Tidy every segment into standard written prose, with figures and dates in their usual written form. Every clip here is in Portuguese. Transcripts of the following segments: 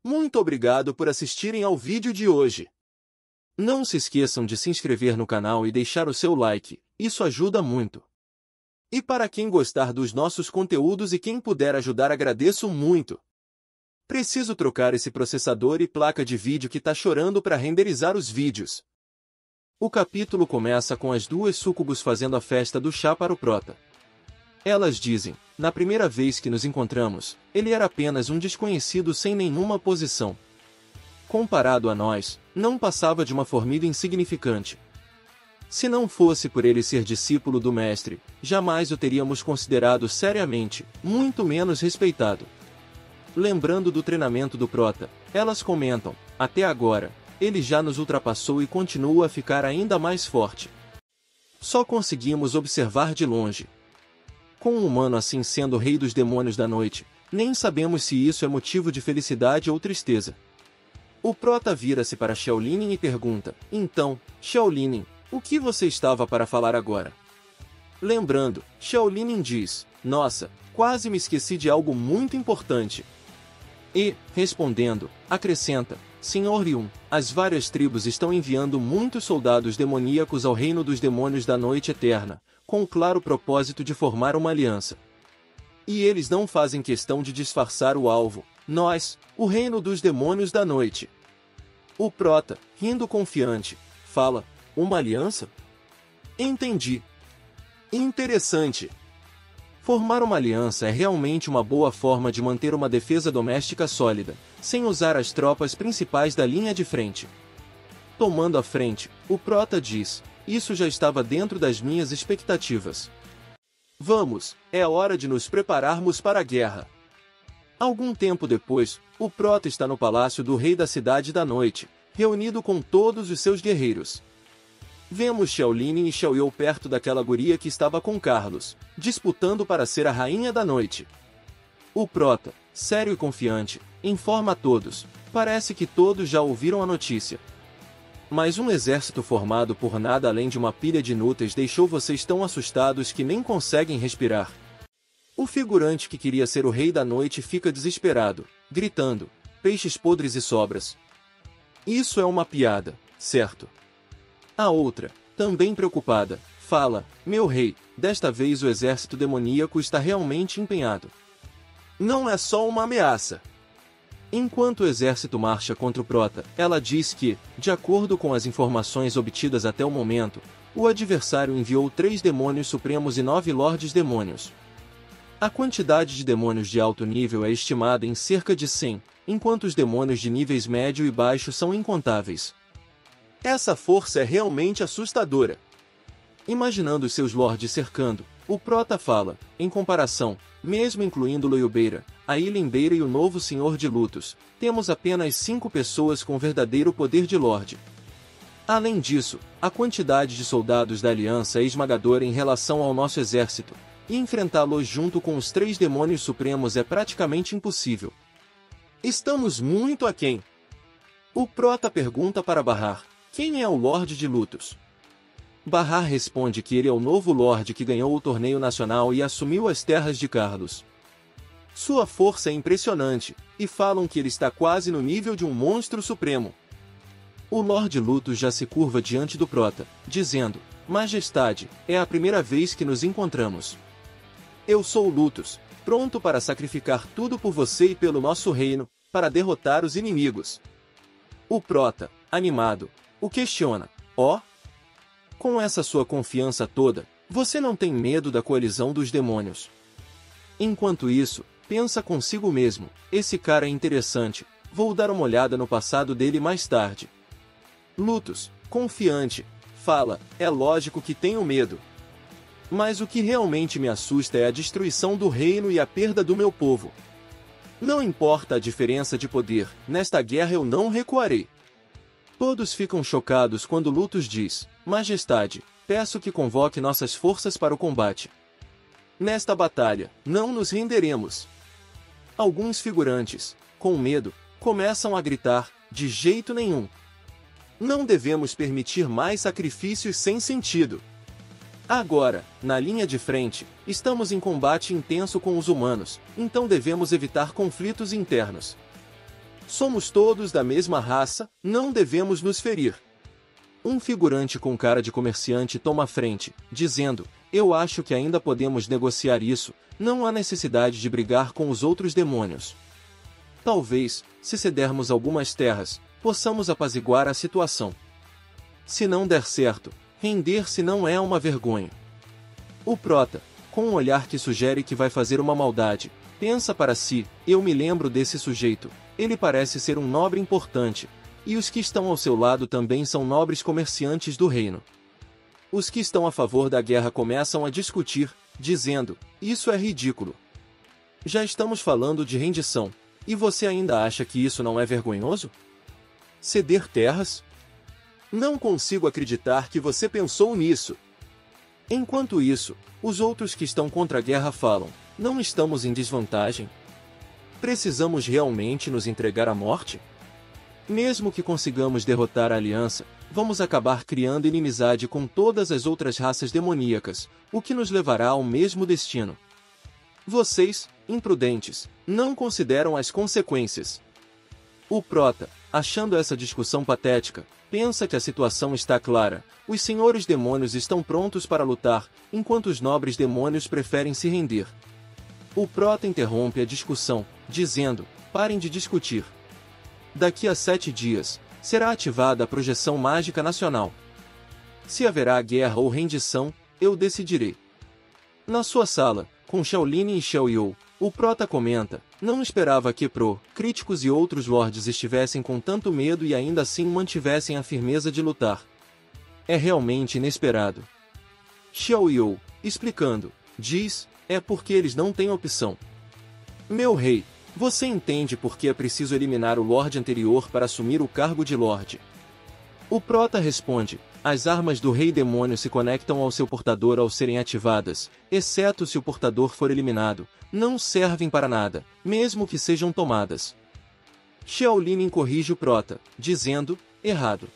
Muito obrigado por assistirem ao vídeo de hoje. Não se esqueçam de se inscrever no canal e deixar o seu like, isso ajuda muito. E para quem gostar dos nossos conteúdos e quem puder ajudar, agradeço muito. Preciso trocar esse processador e placa de vídeo que tá chorando para renderizar os vídeos. O capítulo começa com as duas súcubos fazendo a festa do chá para o prota. Elas dizem: na primeira vez que nos encontramos, ele era apenas um desconhecido sem nenhuma posição. Comparado a nós, não passava de uma formiga insignificante. Se não fosse por ele ser discípulo do mestre, jamais o teríamos considerado seriamente, muito menos respeitado. Lembrando do treinamento do prota, elas comentam: até agora, ele já nos ultrapassou e continua a ficar ainda mais forte. Só conseguimos observar de longe. Com um humano assim sendo rei dos demônios da noite, nem sabemos se isso é motivo de felicidade ou tristeza. O prota vira-se para Xiaolin e pergunta: então, Xiaolin, o que você estava para falar agora? Lembrando, Xiaolin diz: nossa, quase me esqueci de algo muito importante. E, respondendo, acrescenta: Senhor Yun, as várias tribos estão enviando muitos soldados demoníacos ao reino dos demônios da noite eterna, com o claro propósito de formar uma aliança. E eles não fazem questão de disfarçar o alvo, nós, o reino dos demônios da noite. O prota, rindo confiante, fala: uma aliança? Entendi. Interessante. Formar uma aliança é realmente uma boa forma de manter uma defesa doméstica sólida, sem usar as tropas principais da linha de frente. Tomando a frente, o prota diz: isso já estava dentro das minhas expectativas. Vamos, é hora de nos prepararmos para a guerra. Algum tempo depois, o prota está no palácio do rei da cidade da noite, reunido com todos os seus guerreiros. Vemos Xiaolin e Xiaoyou perto daquela guria que estava com Carlos, disputando para ser a rainha da noite. O prota, sério e confiante, informa a todos: parece que todos já ouviram a notícia. Mas um exército formado por nada além de uma pilha de inúteis deixou vocês tão assustados que nem conseguem respirar. O figurante que queria ser o rei da noite fica desesperado, gritando: peixes podres e sobras. Isso é uma piada, certo? A outra, também preocupada, fala: meu rei, desta vez o exército demoníaco está realmente empenhado. Não é só uma ameaça. Enquanto o exército marcha contra o prota, ela diz que, de acordo com as informações obtidas até o momento, o adversário enviou 3 demônios supremos e 9 lordes demônios. A quantidade de demônios de alto nível é estimada em cerca de 100, enquanto os demônios de níveis médio e baixo são incontáveis. Essa força é realmente assustadora. Imaginando os seus lordes cercando, o prota fala: em comparação, mesmo incluindo Loiubeira, a Ilembeira e o novo Senhor de Lutos, temos apenas 5 pessoas com verdadeiro poder de lorde. Além disso, a quantidade de soldados da aliança é esmagadora em relação ao nosso exército, e enfrentá-los junto com os 3 demônios supremos é praticamente impossível. Estamos muito aquém. O prota pergunta para Bahar: quem é o Lorde de Lutos? Bahar responde que ele é o novo Lorde que ganhou o torneio nacional e assumiu as terras de Carlos. Sua força é impressionante, e falam que ele está quase no nível de um monstro supremo. O Lorde Lutos já se curva diante do prota, dizendo: Majestade, é a primeira vez que nos encontramos. Eu sou Lutos, pronto para sacrificar tudo por você e pelo nosso reino, para derrotar os inimigos. O prota, animado, o questiona: ó? Com essa sua confiança toda, você não tem medo da coalizão dos demônios? Enquanto isso, pensa consigo mesmo: esse cara é interessante, vou dar uma olhada no passado dele mais tarde. Lutos, confiante, fala: é lógico que tenho medo. Mas o que realmente me assusta é a destruição do reino e a perda do meu povo. Não importa a diferença de poder, nesta guerra eu não recuarei. Todos ficam chocados quando Lutos diz: Majestade, peço que convoque nossas forças para o combate. Nesta batalha, não nos renderemos. Alguns figurantes, com medo, começam a gritar: de jeito nenhum. Não devemos permitir mais sacrifícios sem sentido. Agora, na linha de frente, estamos em combate intenso com os humanos, então devemos evitar conflitos internos. Somos todos da mesma raça, não devemos nos ferir. Um figurante com cara de comerciante toma a frente, dizendo: eu acho que ainda podemos negociar isso, não há necessidade de brigar com os outros demônios. Talvez, se cedermos algumas terras, possamos apaziguar a situação. Se não der certo, render-se não é uma vergonha. O prota, com um olhar que sugere que vai fazer uma maldade, pensa para si: eu me lembro desse sujeito, ele parece ser um nobre importante, e os que estão ao seu lado também são nobres comerciantes do reino. Os que estão a favor da guerra começam a discutir, dizendo: isso é ridículo. Já estamos falando de rendição, e você ainda acha que isso não é vergonhoso? Ceder terras? Não consigo acreditar que você pensou nisso. Enquanto isso, os outros que estão contra a guerra falam: não estamos em desvantagem? Precisamos realmente nos entregar à morte? Mesmo que consigamos derrotar a aliança, vamos acabar criando inimizade com todas as outras raças demoníacas, o que nos levará ao mesmo destino. Vocês, imprudentes, não consideram as consequências. O prota, achando essa discussão patética, pensa que a situação está clara: os senhores demônios estão prontos para lutar, enquanto os nobres demônios preferem se render. O prota interrompe a discussão, dizendo: parem de discutir. Daqui a 7 dias, será ativada a projeção mágica nacional. Se haverá guerra ou rendição, eu decidirei. Na sua sala, com Shaolin e Xiao You, o prota comenta: não esperava que críticos e outros lords estivessem com tanto medo e ainda assim mantivessem a firmeza de lutar. É realmente inesperado. Xiao You, explicando, diz: é porque eles não têm opção. Meu rei, você entende por que é preciso eliminar o Lorde anterior para assumir o cargo de Lorde? O prota responde: as armas do Rei Demônio se conectam ao seu portador ao serem ativadas, exceto se o portador for eliminado, não servem para nada, mesmo que sejam tomadas. Shaolin corrige o prota, dizendo: errado.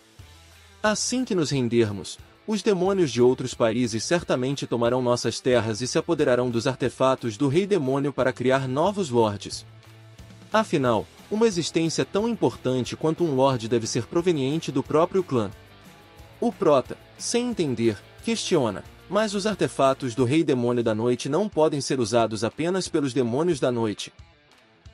Assim que nos rendermos, os demônios de outros países certamente tomarão nossas terras e se apoderarão dos artefatos do Rei Demônio para criar novos lordes. Afinal, uma existência tão importante quanto um lorde deve ser proveniente do próprio clã. O prota, sem entender, questiona: mas os artefatos do Rei Demônio da Noite não podem ser usados apenas pelos demônios da noite?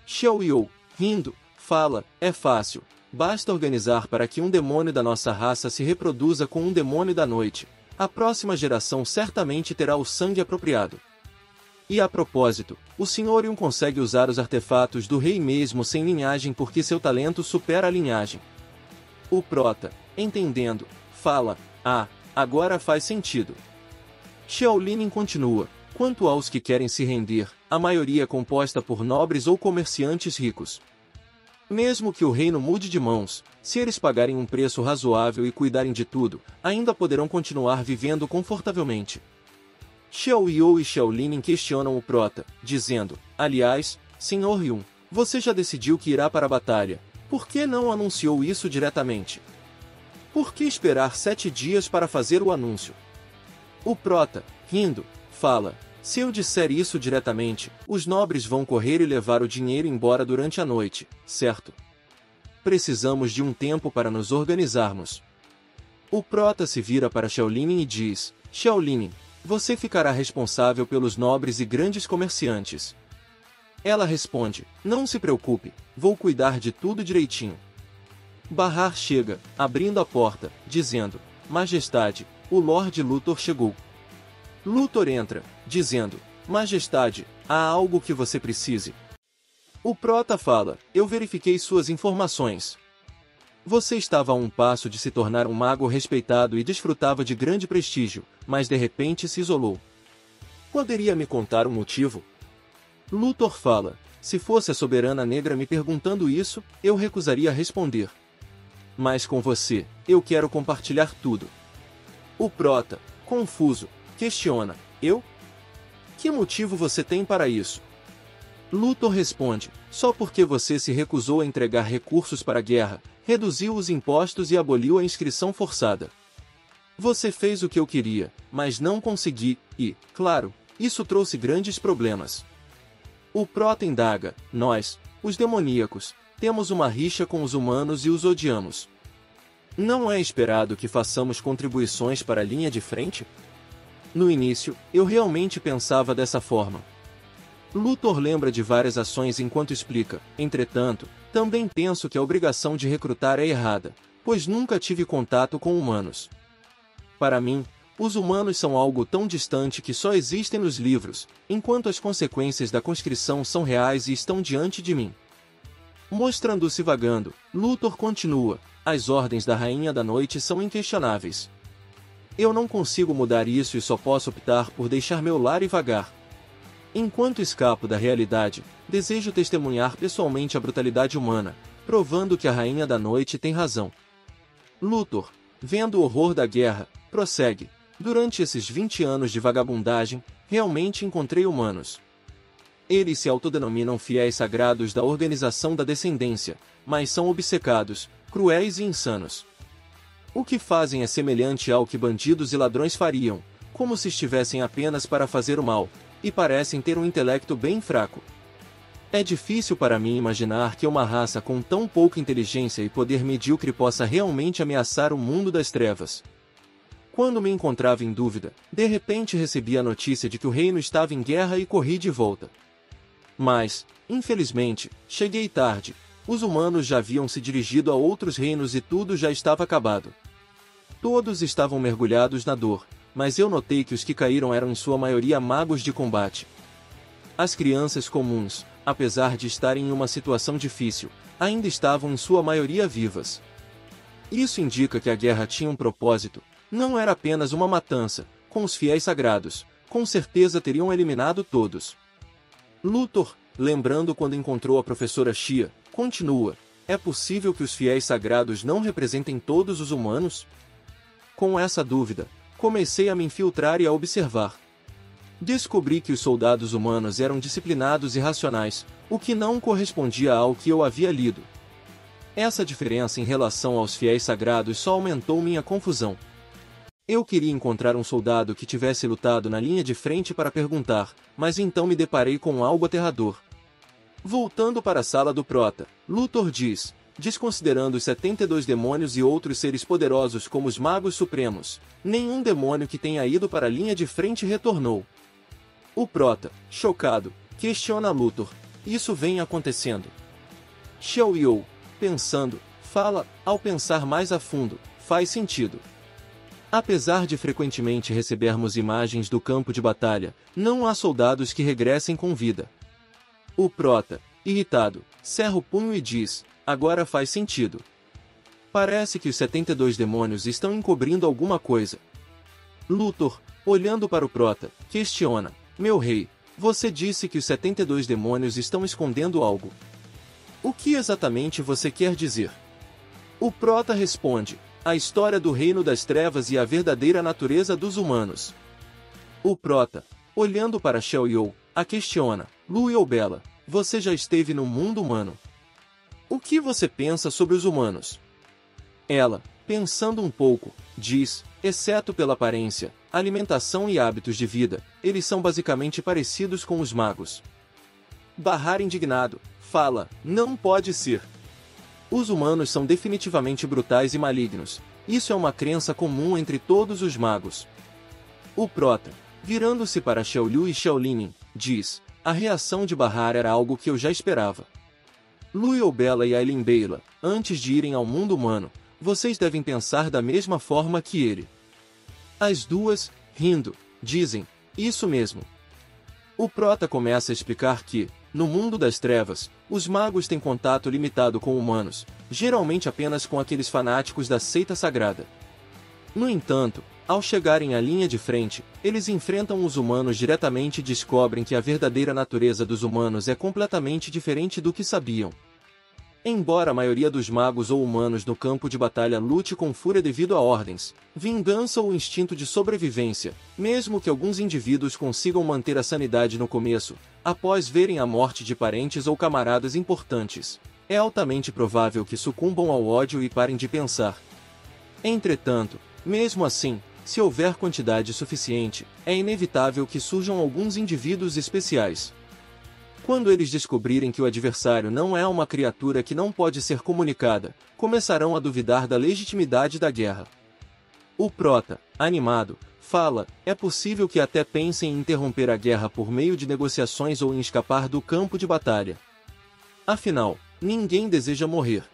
Xiao You, rindo, fala: é fácil. Basta organizar para que um demônio da nossa raça se reproduza com um demônio da noite. A próxima geração certamente terá o sangue apropriado. E a propósito, o Sr. Yun consegue usar os artefatos do rei mesmo sem linhagem porque seu talento supera a linhagem. O prota, entendendo, fala: ah, agora faz sentido. Shaolin continua: quanto aos que querem se render, a maioria é composta por nobres ou comerciantes ricos. Mesmo que o reino mude de mãos, se eles pagarem um preço razoável e cuidarem de tudo, ainda poderão continuar vivendo confortavelmente. Xiao You e Shaolin questionam o prota, dizendo: aliás, Sr. Yun, você já decidiu que irá para a batalha, por que não anunciou isso diretamente? Por que esperar 7 dias para fazer o anúncio? O prota, rindo, fala: se eu disser isso diretamente, os nobres vão correr e levar o dinheiro embora durante a noite, certo? Precisamos de um tempo para nos organizarmos. O prota se vira para Shaolin e diz: Shaolin, você ficará responsável pelos nobres e grandes comerciantes. Ela responde: não se preocupe, vou cuidar de tudo direitinho. Bahar chega, abrindo a porta, dizendo: Majestade, o Lorde Luthor chegou. Luthor entra, dizendo: Majestade, há algo que você precise. O prota fala: eu verifiquei suas informações. Você estava a um passo de se tornar um mago respeitado e desfrutava de grande prestígio, mas de repente se isolou. Poderia me contar o motivo? Luthor fala: se fosse a soberana negra me perguntando isso, eu recusaria responder. Mas com você, eu quero compartilhar tudo. O prota, confuso, questiona: eu? Que motivo você tem para isso? Luthor responde: só porque você se recusou a entregar recursos para a guerra, reduziu os impostos e aboliu a inscrição forçada. Você fez o que eu queria, mas não consegui, e, claro, isso trouxe grandes problemas. O prota indaga: nós, os demoníacos, temos uma rixa com os humanos e os odiamos. Não é esperado que façamos contribuições para a linha de frente? No início, eu realmente pensava dessa forma. Luthor lembra de várias ações enquanto explica. Entretanto, também penso que a obrigação de recrutar é errada, pois nunca tive contato com humanos. Para mim, os humanos são algo tão distante que só existem nos livros, enquanto as consequências da conscrição são reais e estão diante de mim. Mostrando-se vagando, Luthor continua: as ordens da Rainha da Noite são inquestionáveis. Eu não consigo mudar isso e só posso optar por deixar meu lar e vagar. Enquanto escapo da realidade, desejo testemunhar pessoalmente a brutalidade humana, provando que a Rainha da Noite tem razão. Luthor, vendo o horror da guerra, prossegue: durante esses 20 anos de vagabundagem, realmente encontrei humanos. Eles se autodenominam fiéis sagrados da organização da descendência, mas são obcecados, cruéis e insanos. O que fazem é semelhante ao que bandidos e ladrões fariam, como se estivessem apenas para fazer o mal, e parecem ter um intelecto bem fraco. É difícil para mim imaginar que uma raça com tão pouca inteligência e poder medíocre possa realmente ameaçar o mundo das trevas. Quando me encontrava em dúvida, de repente recebi a notícia de que o reino estava em guerra e corri de volta. Mas, infelizmente, cheguei tarde. Os humanos já haviam se dirigido a outros reinos e tudo já estava acabado. Todos estavam mergulhados na dor, mas eu notei que os que caíram eram em sua maioria magos de combate. As crianças comuns, apesar de estarem em uma situação difícil, ainda estavam em sua maioria vivas. Isso indica que a guerra tinha um propósito, não era apenas uma matança. Com os fiéis sagrados, com certeza teriam eliminado todos. Luthor, lembrando quando encontrou a professora Xia, continua: é possível que os fiéis sagrados não representem todos os humanos? Com essa dúvida, comecei a me infiltrar e a observar. Descobri que os soldados humanos eram disciplinados e racionais, o que não correspondia ao que eu havia lido. Essa diferença em relação aos fiéis sagrados só aumentou minha confusão. Eu queria encontrar um soldado que tivesse lutado na linha de frente para perguntar, mas então me deparei com algo aterrador. Voltando para a sala do Prota, Luthor diz: desconsiderando os 72 demônios e outros seres poderosos como os Magos Supremos, nenhum demônio que tenha ido para a linha de frente retornou. O Prota, chocado, questiona Luthor: isso vem acontecendo? Xiao Yu, pensando, fala: ao pensar mais a fundo, faz sentido. Apesar de frequentemente recebermos imagens do campo de batalha, não há soldados que regressem com vida. O Prota, irritado, cerra o punho e diz: agora faz sentido. Parece que os 72 demônios estão encobrindo alguma coisa. Luthor, olhando para o Prota, questiona: meu rei, você disse que os 72 demônios estão escondendo algo. O que exatamente você quer dizer? O Prota responde: a história do reino das trevas e a verdadeira natureza dos humanos. O Prota, olhando para Xiao Yu, a questiona: Lu Bela, você já esteve no mundo humano. O que você pensa sobre os humanos? Ela, pensando um pouco, diz: exceto pela aparência, alimentação e hábitos de vida, eles são basicamente parecidos com os magos. Bahar, indignado, fala: não pode ser. Os humanos são definitivamente brutais e malignos. Isso é uma crença comum entre todos os magos. O Prota, virando-se para Xiao Liu e Xiao Linin, diz: a reação de Bahar era algo que eu já esperava. Lu Bela e Aileen Bela, antes de irem ao mundo humano, vocês devem pensar da mesma forma que ele. As duas, rindo, dizem: isso mesmo. O Prota começa a explicar que, no mundo das trevas, os magos têm contato limitado com humanos, geralmente apenas com aqueles fanáticos da seita sagrada. No entanto, ao chegarem à linha de frente, eles enfrentam os humanos diretamente e descobrem que a verdadeira natureza dos humanos é completamente diferente do que sabiam. Embora a maioria dos magos ou humanos no campo de batalha lute com fúria devido a ordens, vingança ou instinto de sobrevivência, mesmo que alguns indivíduos consigam manter a sanidade no começo, após verem a morte de parentes ou camaradas importantes, é altamente provável que sucumbam ao ódio e parem de pensar. Entretanto, mesmo assim, se houver quantidade suficiente, é inevitável que surjam alguns indivíduos especiais. Quando eles descobrirem que o adversário não é uma criatura que não pode ser comunicada, começarão a duvidar da legitimidade da guerra. O prota, animado, fala: é possível que até pensem em interromper a guerra por meio de negociações ou em escapar do campo de batalha. Afinal, ninguém deseja morrer.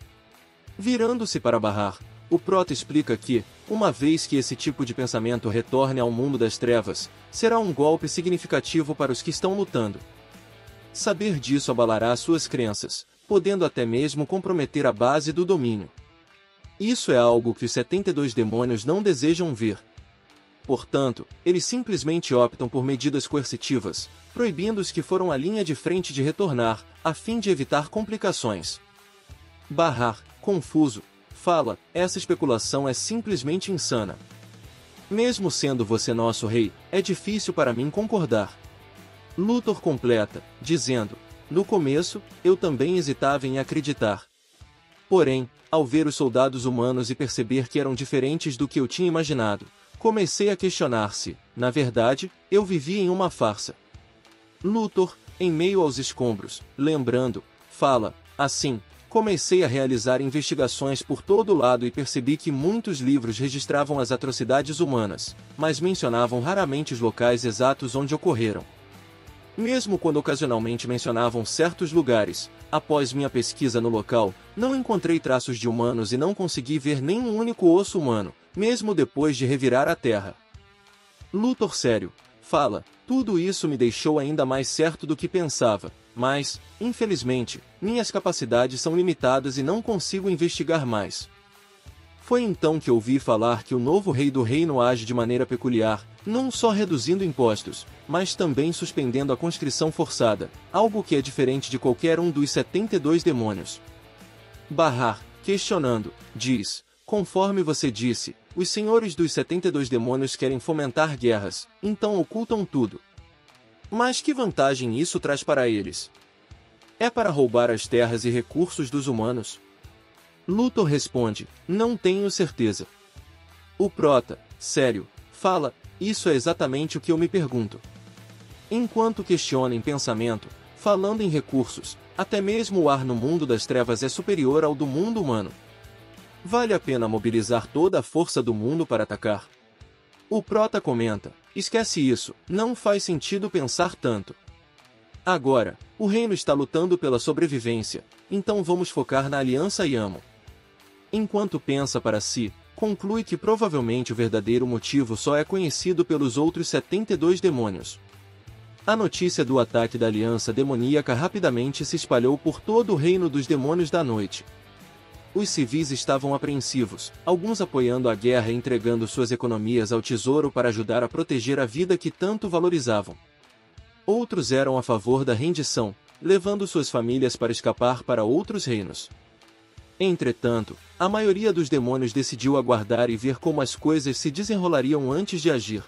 Virando-se para Bahar, o prota explica que, uma vez que esse tipo de pensamento retorne ao mundo das trevas, será um golpe significativo para os que estão lutando. Saber disso abalará suas crenças, podendo até mesmo comprometer a base do domínio. Isso é algo que os 72 demônios não desejam ver. Portanto, eles simplesmente optam por medidas coercitivas, proibindo os que foram à linha de frente de retornar, a fim de evitar complicações. Bahar, confuso, fala: essa especulação é simplesmente insana. Mesmo sendo você nosso rei, é difícil para mim concordar. Luthor completa, dizendo: no começo, eu também hesitava em acreditar. Porém, ao ver os soldados humanos e perceber que eram diferentes do que eu tinha imaginado, comecei a questionar se, na verdade, eu vivia em uma farsa. Luthor, em meio aos escombros, lembrando, fala: assim, comecei a realizar investigações por todo lado e percebi que muitos livros registravam as atrocidades humanas, mas mencionavam raramente os locais exatos onde ocorreram. Mesmo quando ocasionalmente mencionavam certos lugares, após minha pesquisa no local, não encontrei traços de humanos e não consegui ver nenhum único osso humano, mesmo depois de revirar a terra. Luthor sério, fala: tudo isso me deixou ainda mais certo do que pensava, mas, infelizmente, minhas capacidades são limitadas e não consigo investigar mais. Foi então que ouvi falar que o novo rei do reino age de maneira peculiar, não só reduzindo impostos, mas também suspendendo a conscrição forçada, algo que é diferente de qualquer um dos 72 demônios. Bahar, questionando, diz: conforme você disse, os senhores dos 72 demônios querem fomentar guerras, então ocultam tudo. Mas que vantagem isso traz para eles? É para roubar as terras e recursos dos humanos? Luthor responde: não tenho certeza. O prota, sério, fala: isso é exatamente o que eu me pergunto. Enquanto questiona em pensamento, falando em recursos, até mesmo o ar no mundo das trevas é superior ao do mundo humano. Vale a pena mobilizar toda a força do mundo para atacar? O prota comenta: esquece isso, não faz sentido pensar tanto. Agora, o reino está lutando pela sobrevivência, então vamos focar na aliança Yamo. Enquanto pensa para si, conclui que provavelmente o verdadeiro motivo só é conhecido pelos outros 72 demônios. A notícia do ataque da aliança demoníaca rapidamente se espalhou por todo o reino dos demônios da noite. Os civis estavam apreensivos, alguns apoiando a guerra e entregando suas economias ao tesouro para ajudar a proteger a vida que tanto valorizavam. Outros eram a favor da rendição, levando suas famílias para escapar para outros reinos. Entretanto, a maioria dos demônios decidiu aguardar e ver como as coisas se desenrolariam antes de agir.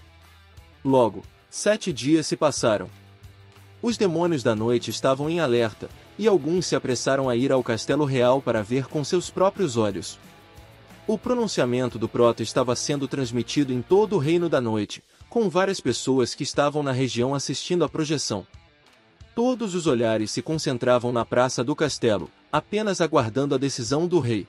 Logo, 7 dias se passaram. Os demônios da noite estavam em alerta, e alguns se apressaram a ir ao Castelo Real para ver com seus próprios olhos. O pronunciamento do prota estava sendo transmitido em todo o Reino da Noite, com várias pessoas que estavam na região assistindo à projeção. Todos os olhares se concentravam na praça do castelo, apenas aguardando a decisão do rei.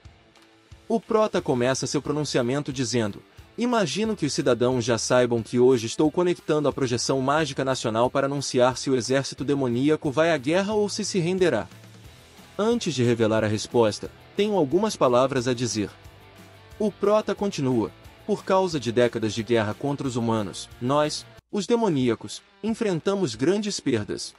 O prota começa seu pronunciamento dizendo: imagino que os cidadãos já saibam que hoje estou conectando a projeção mágica nacional para anunciar se o exército demoníaco vai à guerra ou se renderá. Antes de revelar a resposta, tenho algumas palavras a dizer. O prota continua: por causa de décadas de guerra contra os humanos, nós, os demoníacos, enfrentamos grandes perdas.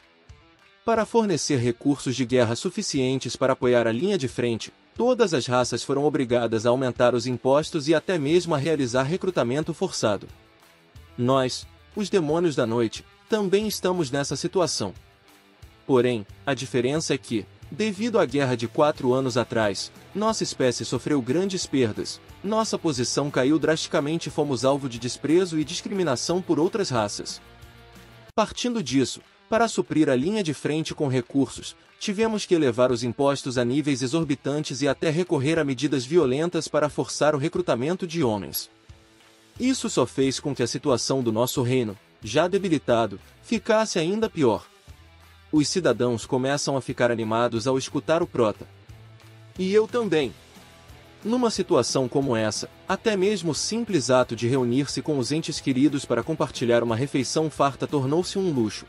Para fornecer recursos de guerra suficientes para apoiar a linha de frente, todas as raças foram obrigadas a aumentar os impostos e até mesmo a realizar recrutamento forçado. Nós, os demônios da noite, também estamos nessa situação. Porém, a diferença é que, devido à guerra de 4 anos atrás, nossa espécie sofreu grandes perdas, nossa posição caiu drasticamente e fomos alvo de desprezo e discriminação por outras raças. Partindo disso, para suprir a linha de frente com recursos, tivemos que elevar os impostos a níveis exorbitantes e até recorrer a medidas violentas para forçar o recrutamento de homens. Isso só fez com que a situação do nosso reino, já debilitado, ficasse ainda pior. Os cidadãos começam a ficar animados ao escutar o prota. E eu também. Numa situação como essa, até mesmo o simples ato de reunir-se com os entes queridos para compartilhar uma refeição farta tornou-se um luxo.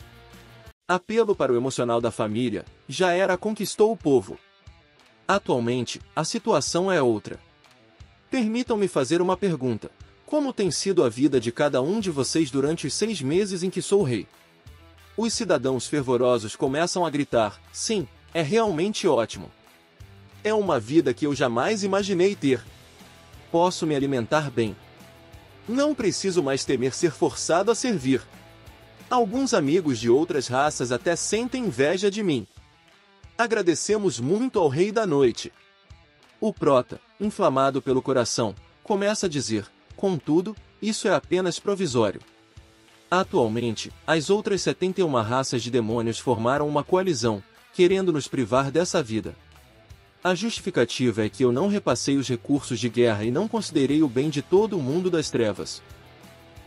Apelo para o emocional da família, já era conquistou o povo. Atualmente, a situação é outra. Permitam-me fazer uma pergunta. Como tem sido a vida de cada um de vocês durante os 6 meses em que sou rei? Os cidadãos fervorosos começam a gritar, sim, é realmente ótimo. É uma vida que eu jamais imaginei ter. Posso me alimentar bem. Não preciso mais temer ser forçado a servir. Alguns amigos de outras raças até sentem inveja de mim. Agradecemos muito ao Rei da Noite. O prota, inflamado pelo coração, começa a dizer, contudo, isso é apenas provisório. Atualmente, as outras 71 raças de demônios formaram uma coalizão, querendo nos privar dessa vida. A justificativa é que eu não repassei os recursos de guerra e não considerei o bem de todo o mundo das trevas.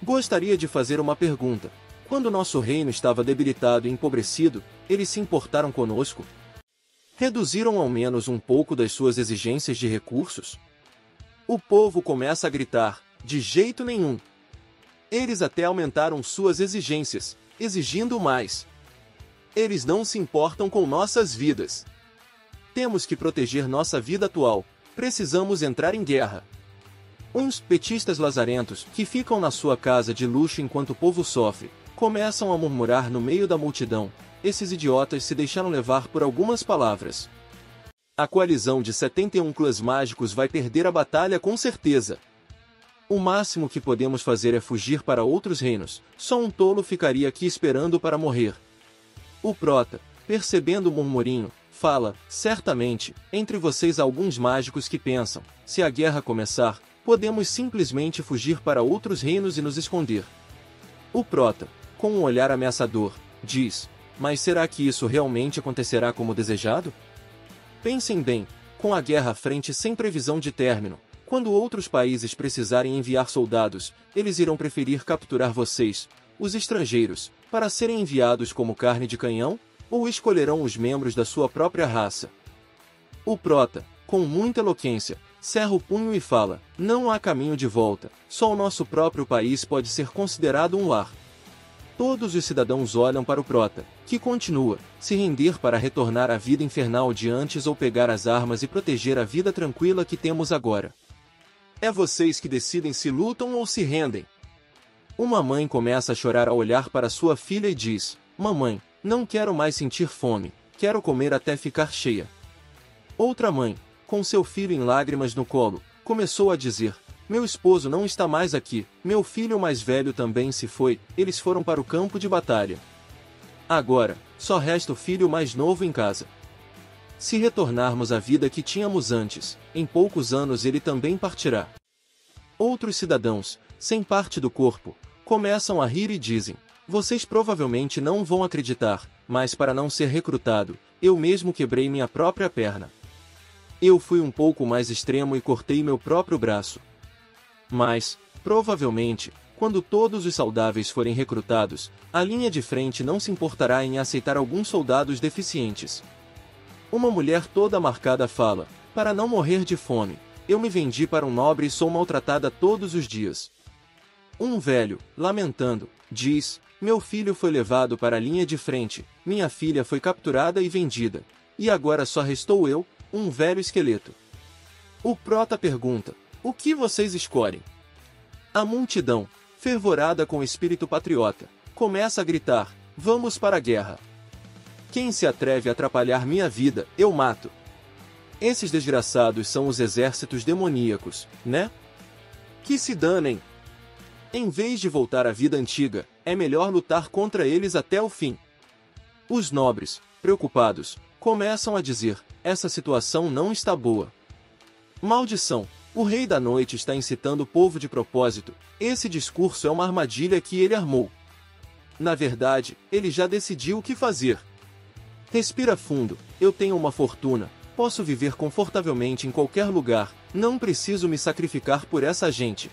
Gostaria de fazer uma pergunta. Quando nosso reino estava debilitado e empobrecido, eles se importaram conosco? Reduziram ao menos um pouco das suas exigências de recursos? O povo começa a gritar, de jeito nenhum. Eles até aumentaram suas exigências, exigindo mais. Eles não se importam com nossas vidas. Temos que proteger nossa vida atual, precisamos entrar em guerra. Uns petistas lazarentos, que ficam na sua casa de luxo enquanto o povo sofre, começam a murmurar no meio da multidão, esses idiotas se deixaram levar por algumas palavras. A coalizão de 71 clãs mágicos vai perder a batalha com certeza. O máximo que podemos fazer é fugir para outros reinos, só um tolo ficaria aqui esperando para morrer. O prota, percebendo o murmurinho, fala, certamente, entre vocês há alguns mágicos que pensam, se a guerra começar, podemos simplesmente fugir para outros reinos e nos esconder. O prota, com um olhar ameaçador, diz, mas será que isso realmente acontecerá como desejado? Pensem bem, com a guerra à frente sem previsão de término, quando outros países precisarem enviar soldados, eles irão preferir capturar vocês, os estrangeiros, para serem enviados como carne de canhão? Ou escolherão os membros da sua própria raça? O prota, com muita eloquência, cerra o punho e fala, não há caminho de volta, só o nosso próprio país pode ser considerado um lar. Todos os cidadãos olham para o prota, que continua, se render para retornar à vida infernal de antes ou pegar as armas e proteger a vida tranquila que temos agora. É vocês que decidem se lutam ou se rendem. Uma mãe começa a chorar ao olhar para sua filha e diz, mamãe, não quero mais sentir fome, quero comer até ficar cheia. Outra mãe, com seu filho em lágrimas no colo, começou a dizer, meu esposo não está mais aqui, meu filho mais velho também se foi, eles foram para o campo de batalha. Agora, só resta o filho mais novo em casa. Se retornarmos à vida que tínhamos antes, em poucos anos ele também partirá. Outros cidadãos, sem parte do corpo, começam a rir e dizem, vocês provavelmente não vão acreditar, mas para não ser recrutado, eu mesmo quebrei minha própria perna. Eu fui um pouco mais extremo e cortei meu próprio braço. Mas, provavelmente, quando todos os saudáveis forem recrutados, a linha de frente não se importará em aceitar alguns soldados deficientes. Uma mulher toda marcada fala, para não morrer de fome, eu me vendi para um nobre e sou maltratada todos os dias. Um velho, lamentando, diz, meu filho foi levado para a linha de frente, minha filha foi capturada e vendida, e agora só restou eu, um velho esqueleto. O prota pergunta, o que vocês escolhem? A multidão, fervorada com o espírito patriota, começa a gritar, vamos para a guerra. Quem se atreve a atrapalhar minha vida, eu mato. Esses desgraçados são os exércitos demoníacos, né? Que se danem! Em vez de voltar à vida antiga, é melhor lutar contra eles até o fim. Os nobres, preocupados, começam a dizer, essa situação não está boa. Maldição! O Rei da Noite está incitando o povo de propósito, esse discurso é uma armadilha que ele armou. Na verdade, ele já decidiu o que fazer. Respira fundo, eu tenho uma fortuna, posso viver confortavelmente em qualquer lugar, não preciso me sacrificar por essa gente.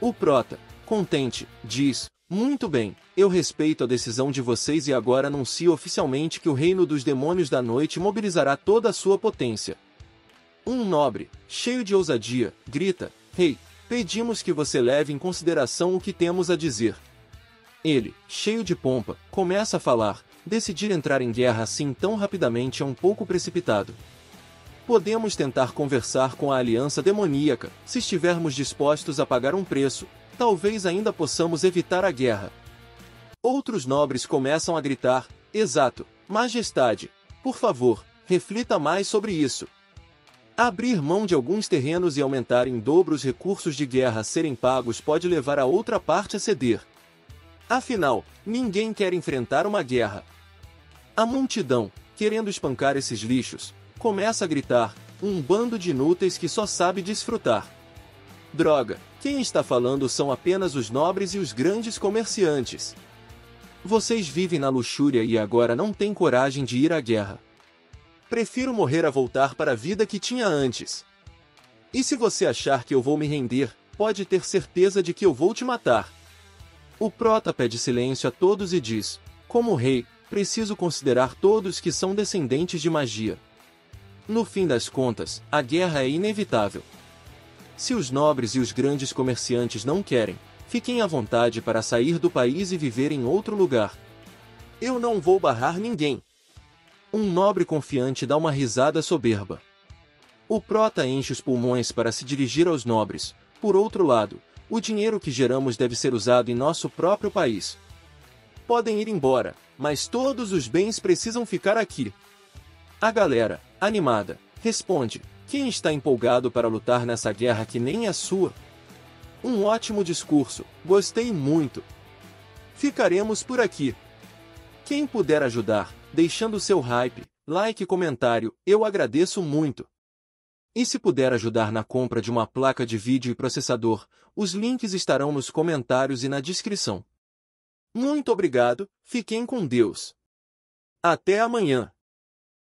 O prota, contente, diz, Muito bem, eu respeito a decisão de vocês e agora anuncio oficialmente que o reino dos demônios da noite mobilizará toda a sua potência. Um nobre, cheio de ousadia, grita: Rei, pedimos que você leve em consideração o que temos a dizer. Ele, cheio de pompa, começa a falar: decidir entrar em guerra assim tão rapidamente é um pouco precipitado. Podemos tentar conversar com a aliança demoníaca, se estivermos dispostos a pagar um preço, talvez ainda possamos evitar a guerra. Outros nobres começam a gritar: exato, majestade, por favor, reflita mais sobre isso. Abrir mão de alguns terrenos e aumentar em dobro os recursos de guerra a serem pagos pode levar a outra parte a ceder. Afinal, ninguém quer enfrentar uma guerra. A multidão, querendo espancar esses lixos, começa a gritar: um bando de inúteis que só sabe desfrutar. Droga, quem está falando são apenas os nobres e os grandes comerciantes. Vocês vivem na luxúria e agora não têm coragem de ir à guerra. Prefiro morrer a voltar para a vida que tinha antes. E se você achar que eu vou me render, pode ter certeza de que eu vou te matar. O prota pede silêncio a todos e diz: como rei, preciso considerar todos que são descendentes de magia. No fim das contas, a guerra é inevitável. Se os nobres e os grandes comerciantes não querem, fiquem à vontade para sair do país e viver em outro lugar. Eu não vou barrar ninguém. Um nobre confiante dá uma risada soberba. O prota enche os pulmões para se dirigir aos nobres. Por outro lado, o dinheiro que geramos deve ser usado em nosso próprio país. Podem ir embora, mas todos os bens precisam ficar aqui. A galera, animada, responde: quem está empolgado para lutar nessa guerra que nem é sua? Um ótimo discurso, gostei muito. Ficaremos por aqui. Quem puder ajudar, deixando seu hype, like e comentário, eu agradeço muito. E se puder ajudar na compra de uma placa de vídeo e processador, os links estarão nos comentários e na descrição. Muito obrigado, fiquem com Deus. Até amanhã.